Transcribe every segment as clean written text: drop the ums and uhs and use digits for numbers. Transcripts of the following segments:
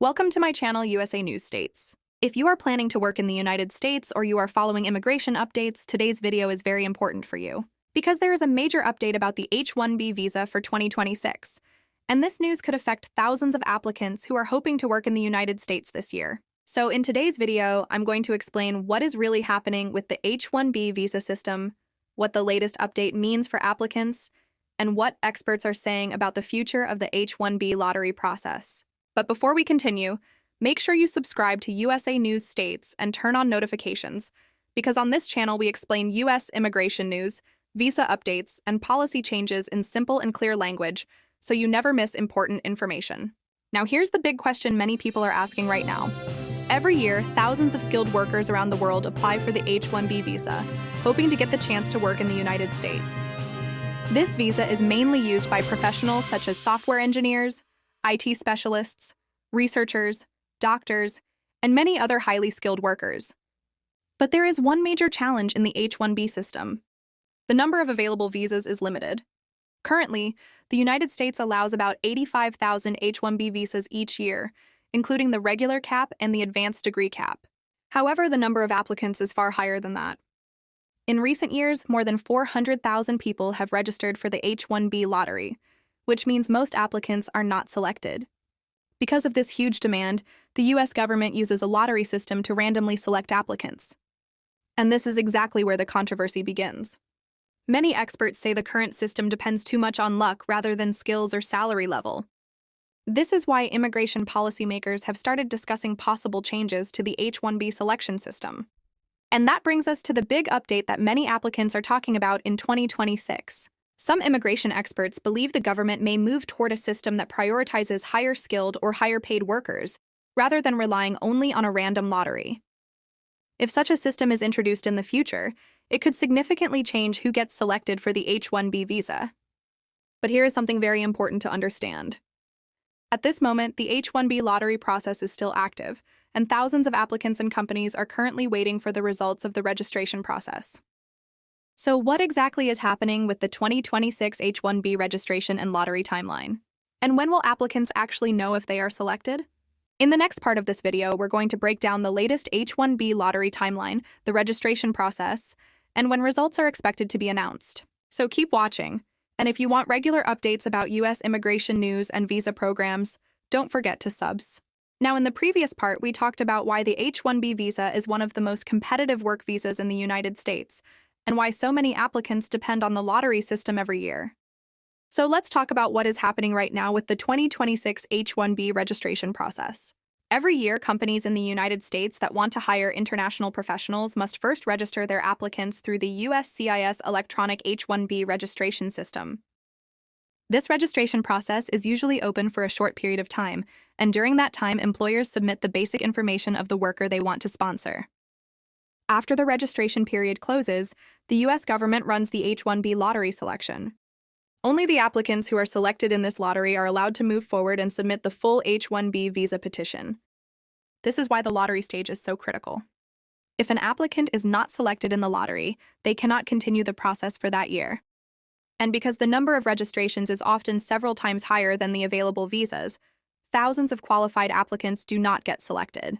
Welcome to my channel, USA News States. If you are planning to work in the United States or you are following immigration updates, today's video is very important for you. Because there is a major update about the H-1B visa for 2026, and this news could affect thousands of applicants who are hoping to work in the United States this year. So in today's video, I'm going to explain what is really happening with the H-1B visa system, what the latest update means for applicants, and what experts are saying about the future of the H-1B lottery process. But before we continue, make sure you subscribe to USA News States and turn on notifications, because on this channel we explain U.S. immigration news, visa updates, and policy changes in simple and clear language, so you never miss important information. Now here's the big question many people are asking right now. Every year, thousands of skilled workers around the world apply for the H-1B visa, hoping to get the chance to work in the United States. This visa is mainly used by professionals such as software engineers, IT specialists, researchers, doctors, and many other highly skilled workers. But there is one major challenge in the H-1B system. The number of available visas is limited. Currently, the United States allows about 85,000 H-1B visas each year, including the regular cap and the advanced degree cap. However, the number of applicants is far higher than that. In recent years, more than 400,000 people have registered for the H-1B lottery, which means most applicants are not selected. Because of this huge demand, the U.S. government uses a lottery system to randomly select applicants. And this is exactly where the controversy begins. Many experts say the current system depends too much on luck rather than skills or salary level. This is why immigration policymakers have started discussing possible changes to the H-1B selection system. And that brings us to the big update that many applicants are talking about in 2026. Some immigration experts believe the government may move toward a system that prioritizes higher-skilled or higher-paid workers, rather than relying only on a random lottery. If such a system is introduced in the future, it could significantly change who gets selected for the H-1B visa. But here is something very important to understand. At this moment, the H-1B lottery process is still active, and thousands of applicants and companies are currently waiting for the results of the registration process. So what exactly is happening with the 2026 H-1B registration and lottery timeline? And when will applicants actually know if they are selected? In the next part of this video, we're going to break down the latest H-1B lottery timeline, the registration process, and when results are expected to be announced. So keep watching, and if you want regular updates about U.S. immigration news and visa programs, don't forget to subs. Now, in the previous part, we talked about why the H-1B visa is one of the most competitive work visas in the United States, and why so many applicants depend on the lottery system every year. So let's talk about what is happening right now with the 2026 H-1B registration process. Every year, companies in the United States that want to hire international professionals must first register their applicants through the USCIS electronic H-1B registration system. This registration process is usually open for a short period of time, and during that time, employers submit the basic information of the worker they want to sponsor. After the registration period closes, the U.S. government runs the H-1B lottery selection. Only the applicants who are selected in this lottery are allowed to move forward and submit the full H-1B visa petition. This is why the lottery stage is so critical. If an applicant is not selected in the lottery, they cannot continue the process for that year. And because the number of registrations is often several times higher than the available visas, thousands of qualified applicants do not get selected.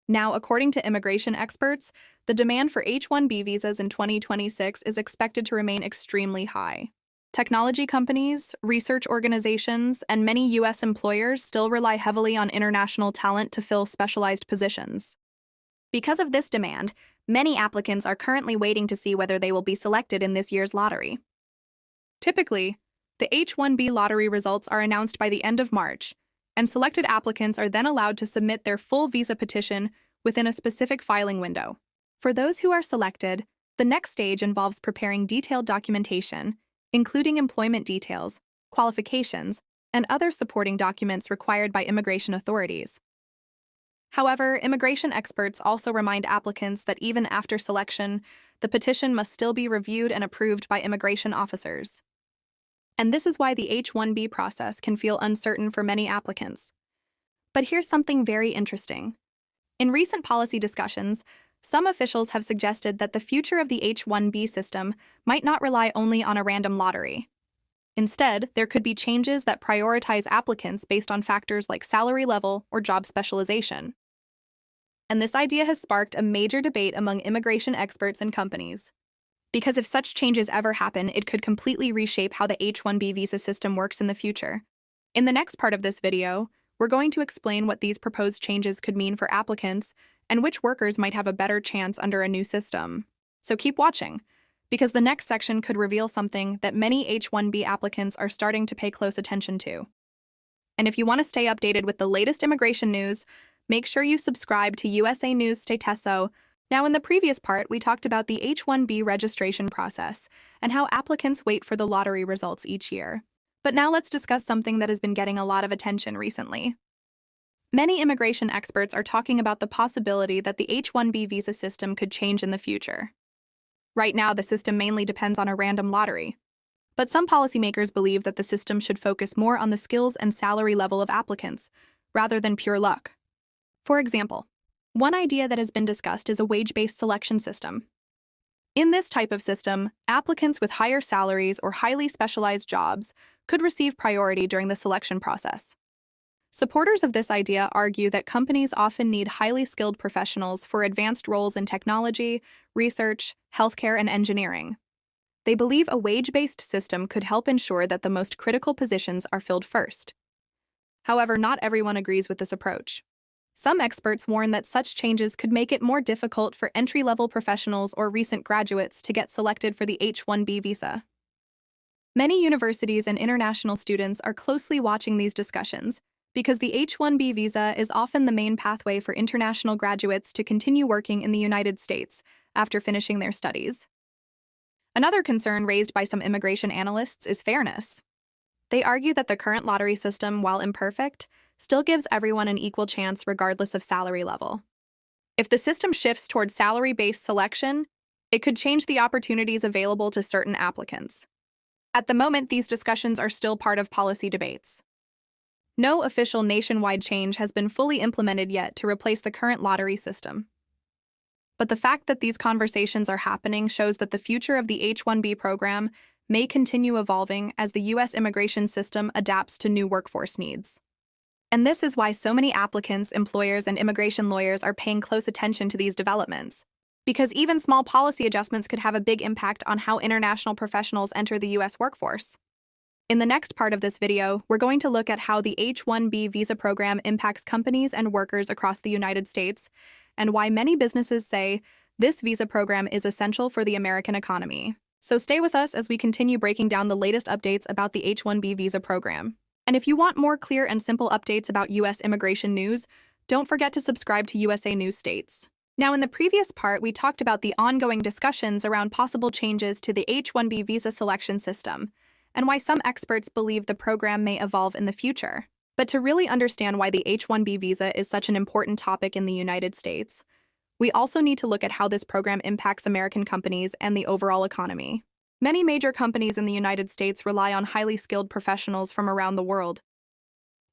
Now, according to immigration experts, the demand for H-1B visas in 2026 is expected to remain extremely high. Technology companies, research organizations, and many U.S. employers still rely heavily on international talent to fill specialized positions. Because of this demand, many applicants are currently waiting to see whether they will be selected in this year's lottery. Typically, the H-1B lottery results are announced by the end of March, and selected applicants are then allowed to submit their full visa petition within a specific filing window. For those who are selected, the next stage involves preparing detailed documentation, including employment details, qualifications, and other supporting documents required by immigration authorities. However, immigration experts also remind applicants that even after selection, the petition must still be reviewed and approved by immigration officers. And this is why the H-1B process can feel uncertain for many applicants. But here's something very interesting. In recent policy discussions, some officials have suggested that the future of the H-1B system might not rely only on a random lottery. Instead, there could be changes that prioritize applicants based on factors like salary level or job specialization. And this idea has sparked a major debate among immigration experts and companies. Because if such changes ever happen, it could completely reshape how the H-1B visa system works in the future. In the next part of this video, we're going to explain what these proposed changes could mean for applicants and which workers might have a better chance under a new system. So keep watching, because the next section could reveal something that many H-1B applicants are starting to pay close attention to. And if you want to stay updated with the latest immigration news, make sure you subscribe to USA News Stateso. Now, in the previous part, we talked about the H-1B registration process and how applicants wait for the lottery results each year. But now let's discuss something that has been getting a lot of attention recently. Many immigration experts are talking about the possibility that the H-1B visa system could change in the future. Right now, the system mainly depends on a random lottery. But some policymakers believe that the system should focus more on the skills and salary level of applicants, rather than pure luck. For example, one idea that has been discussed is a wage-based selection system. In this type of system, applicants with higher salaries or highly specialized jobs could receive priority during the selection process. Supporters of this idea argue that companies often need highly skilled professionals for advanced roles in technology, research, healthcare, and engineering. They believe a wage-based system could help ensure that the most critical positions are filled first. However, not everyone agrees with this approach. Some experts warn that such changes could make it more difficult for entry-level professionals or recent graduates to get selected for the H-1B visa. Many universities and international students are closely watching these discussions because the H-1B visa is often the main pathway for international graduates to continue working in the United States after finishing their studies. Another concern raised by some immigration analysts is fairness. They argue that the current lottery system, while imperfect, still gives everyone an equal chance regardless of salary level. If the system shifts towards salary-based selection, it could change the opportunities available to certain applicants. At the moment, these discussions are still part of policy debates. No official nationwide change has been fully implemented yet to replace the current lottery system. But the fact that these conversations are happening shows that the future of the H-1B program may continue evolving as the U.S. immigration system adapts to new workforce needs. And this is why so many applicants, employers, and immigration lawyers are paying close attention to these developments, because even small policy adjustments could have a big impact on how international professionals enter the U.S. workforce. In the next part of this video, we're going to look at how the H-1B visa program impacts companies and workers across the United States, and why many businesses say this visa program is essential for the American economy. So stay with us as we continue breaking down the latest updates about the H-1B visa program. And if you want more clear and simple updates about U.S. immigration news, don't forget to subscribe to USA News States. Now, in the previous part, we talked about the ongoing discussions around possible changes to the H-1B visa selection system, and why some experts believe the program may evolve in the future. But to really understand why the H-1B visa is such an important topic in the United States, we also need to look at how this program impacts American companies and the overall economy. Many major companies in the United States rely on highly skilled professionals from around the world.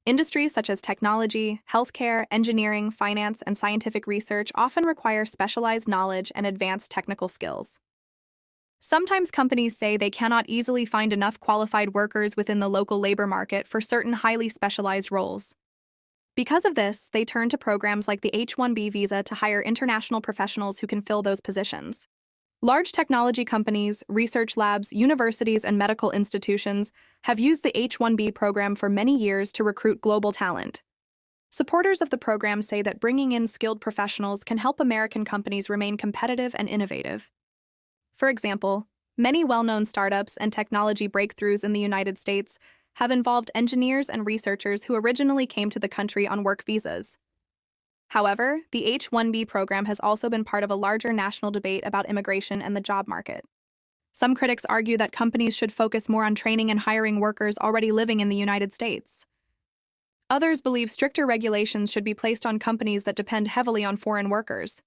Industries such as technology, healthcare, engineering, finance, and scientific research often require specialized knowledge and advanced technical skills. Sometimes companies say they cannot easily find enough qualified workers within the local labor market for certain highly specialized roles. Because of this, they turn to programs like the H-1B visa to hire international professionals who can fill those positions. Large technology companies, research labs, universities, and medical institutions have used the H-1B program for many years to recruit global talent. Supporters of the program say that bringing in skilled professionals can help American companies remain competitive and innovative. For example, many well-known startups and technology breakthroughs in the United States have involved engineers and researchers who originally came to the country on work visas. However, the H-1B program has also been part of a larger national debate about immigration and the job market. Some critics argue that companies should focus more on training and hiring workers already living in the United States. Others believe stricter regulations should be placed on companies that depend heavily on foreign workers.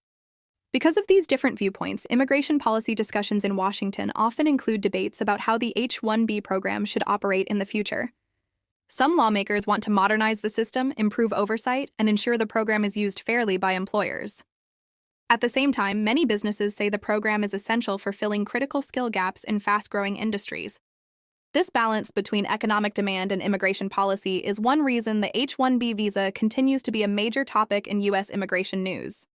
Because of these different viewpoints, immigration policy discussions in Washington often include debates about how the H-1B program should operate in the future. Some lawmakers want to modernize the system, improve oversight, and ensure the program is used fairly by employers. At the same time, many businesses say the program is essential for filling critical skill gaps in fast-growing industries. This balance between economic demand and immigration policy is one reason the H-1B visa continues to be a major topic in U.S. immigration news.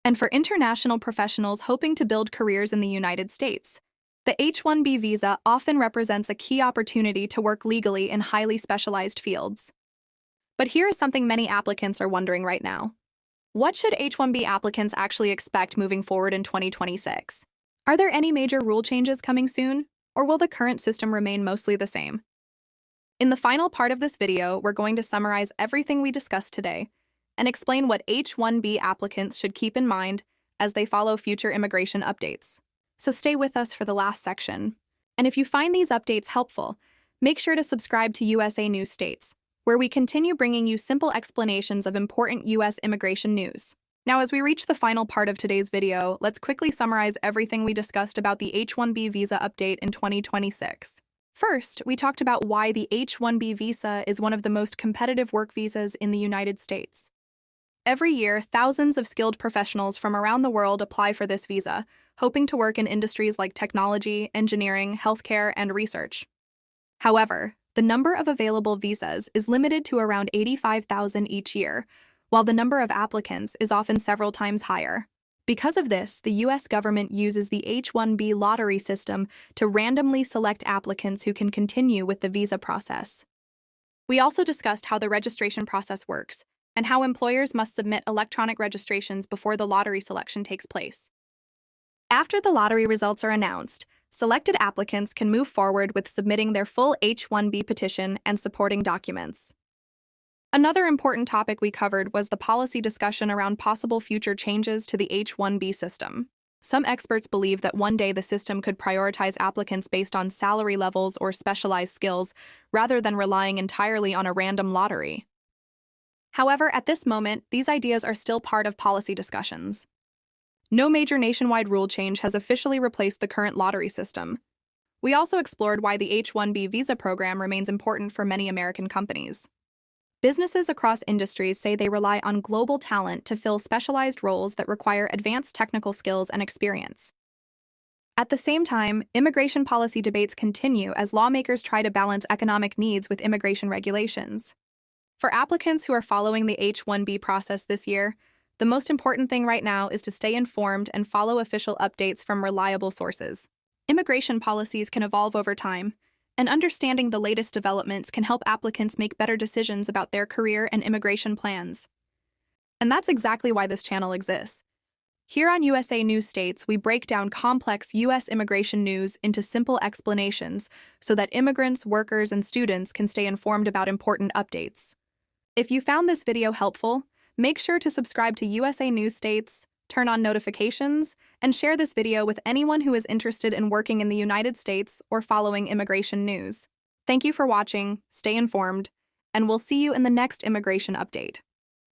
And for international professionals hoping to build careers in the United States, the H-1B visa often represents a key opportunity to work legally in highly specialized fields. But here is something many applicants are wondering right now. What should H-1B applicants actually expect moving forward in 2026? Are there any major rule changes coming soon, or will the current system remain mostly the same? In the final part of this video, we're going to summarize everything we discussed today and explain what H-1B applicants should keep in mind as they follow future immigration updates. So stay with us for the last section. And if you find these updates helpful, make sure to subscribe to USA News States, where we continue bringing you simple explanations of important U.S. immigration news. Now, as we reach the final part of today's video, let's quickly summarize everything we discussed about the H-1B visa update in 2026. First, we talked about why the H-1B visa is one of the most competitive work visas in the United States. Every year, thousands of skilled professionals from around the world apply for this visa, hoping to work in industries like technology, engineering, healthcare, and research. However, the number of available visas is limited to around 85,000 each year, while the number of applicants is often several times higher. Because of this, the U.S. government uses the H-1B lottery system to randomly select applicants who can continue with the visa process. We also discussed how the registration process works and how employers must submit electronic registrations before the lottery selection takes place. After the lottery results are announced, selected applicants can move forward with submitting their full H-1B petition and supporting documents. Another important topic we covered was the policy discussion around possible future changes to the H-1B system. Some experts believe that one day the system could prioritize applicants based on salary levels or specialized skills, rather than relying entirely on a random lottery. However, at this moment, these ideas are still part of policy discussions. No major nationwide rule change has officially replaced the current lottery system. We also explored why the H-1B visa program remains important for many American companies. Businesses across industries say they rely on global talent to fill specialized roles that require advanced technical skills and experience. At the same time, immigration policy debates continue as lawmakers try to balance economic needs with immigration regulations. For applicants who are following the H-1B process this year, the most important thing right now is to stay informed and follow official updates from reliable sources. Immigration policies can evolve over time, and understanding the latest developments can help applicants make better decisions about their career and immigration plans. And that's exactly why this channel exists. Here on USA News States, we break down complex U.S. immigration news into simple explanations so that immigrants, workers, and students can stay informed about important updates. If you found this video helpful, make sure to subscribe to USA News States, turn on notifications, and share this video with anyone who is interested in working in the United States or following immigration news. Thank you for watching, stay informed, and we'll see you in the next immigration update.